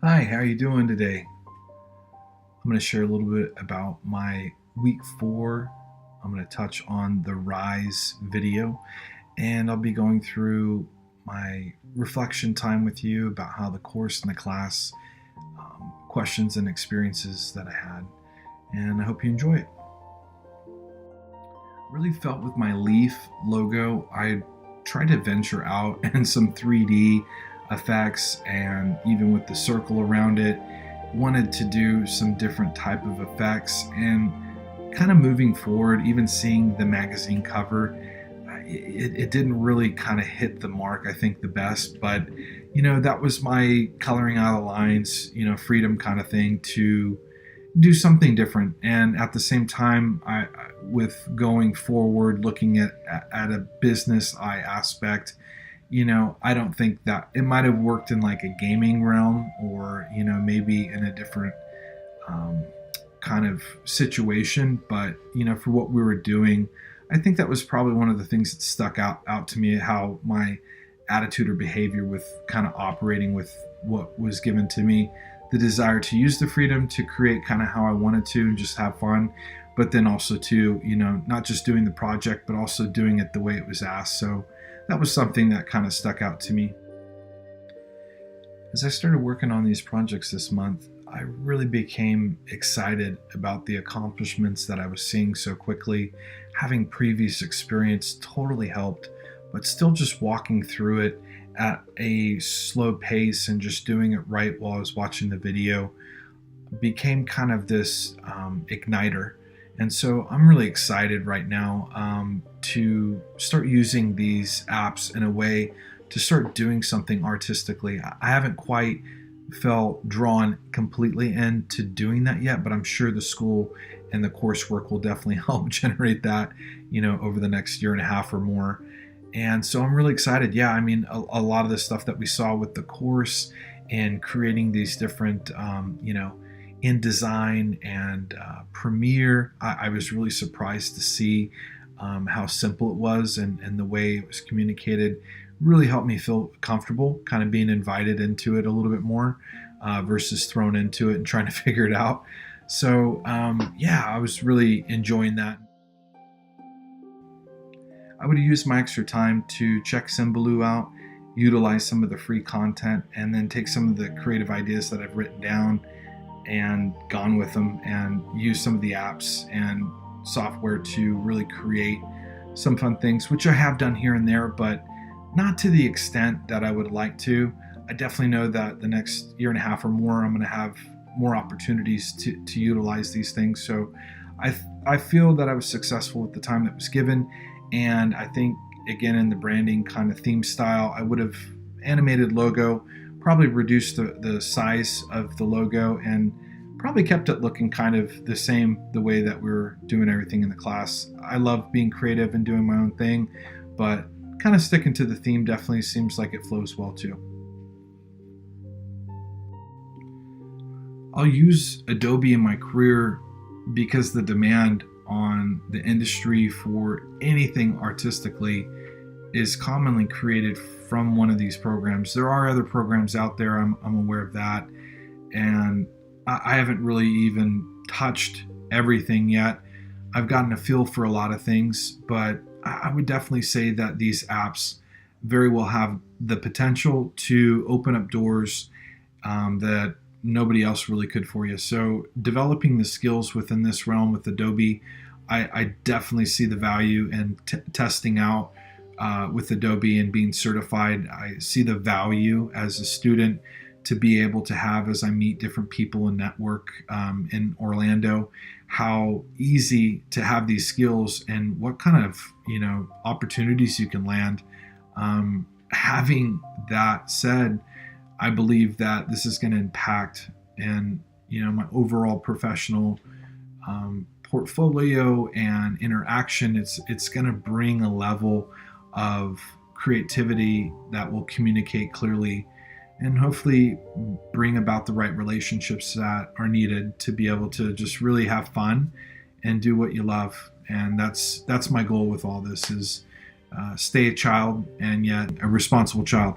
Hi, how are you doing today? I'm going to share a little bit about my week 4. I'm going to touch on the Rise video, and I'll be going through my reflection time with you about how the course and the class, questions and experiences that I had, and I hope you enjoy it. Really felt with my leaf logo, I tried to venture out and some 3D effects, and even with the circle around it, wanted to do some different type of effects. And kind of moving forward, even seeing the magazine cover, it didn't really kind of hit the mark, I think, the best. But that was my coloring out of the lines, freedom kind of thing to do something different. And at the same time, with going forward, looking at a business eye aspect, I don't think that it might have worked in like a gaming realm, or maybe in a different kind of situation. But for what we were doing, I think that was probably one of the things that stuck out to me, how my attitude or behavior with kind of operating with what was given to me, the desire to use the freedom to create kind of how I wanted to and just have fun, but then also to, not just doing the project, but also doing it the way it was asked. So that was something that kind of stuck out to me. As I started working on these projects this month, I really became excited about the accomplishments that I was seeing so quickly. Having previous experience totally helped, but still just walking through it at a slow pace and just doing it right while I was watching the video became kind of this igniter. And so I'm really excited right now to start using these apps in a way to start doing something artistically. I haven't quite felt drawn completely into doing that yet, but I'm sure the school and the coursework will definitely help generate that, over the next year and a half or more. And so I'm really excited. Yeah, I mean, a lot of the stuff that we saw with the course and creating these different, InDesign and Premiere, I was really surprised to see how simple it was, and the way it was communicated really helped me feel comfortable kind of being invited into it a little bit more versus thrown into it and trying to figure it out. So yeah, I was really enjoying that. I would use my extra time to check Symbaloo out, utilize some of the free content, and then take some of the creative ideas that I've written down and gone with them, and use some of the apps and software to really create some fun things, which I have done here and there, but not to the extent that I would like to. I definitely know that the next year and a half or more, I'm going to have more opportunities to utilize these things. So I feel that I was successful with the time that was given. And I think, again, in the branding kind of theme style, I would have animated logo, probably reduced the size of the logo, and probably kept it looking kind of the same, the way that we were doing everything in the class. I love being creative and doing my own thing, but kind of sticking to the theme definitely seems like it flows well too. I'll use Adobe in my career because the demand on the industry for anything artistically is commonly created from one of these programs. There are other programs out there, I'm aware of that, and I haven't really even touched everything yet. I've gotten a feel for a lot of things, but I would definitely say that these apps very well have the potential to open up doors that nobody else really could for you. So developing the skills within this realm with Adobe, I definitely see the value in testing out with Adobe and being certified. I see the value as a student to be able to have, as I meet different people and network in Orlando, how easy to have these skills and what kind of opportunities you can land. Having that said, I believe that this is going to impact and my overall professional portfolio and interaction. It's going to bring a level of creativity that will communicate clearly, and hopefully bring about the right relationships that are needed to be able to just really have fun and do what you love. And that's my goal with all this, is stay a child and yet a responsible child.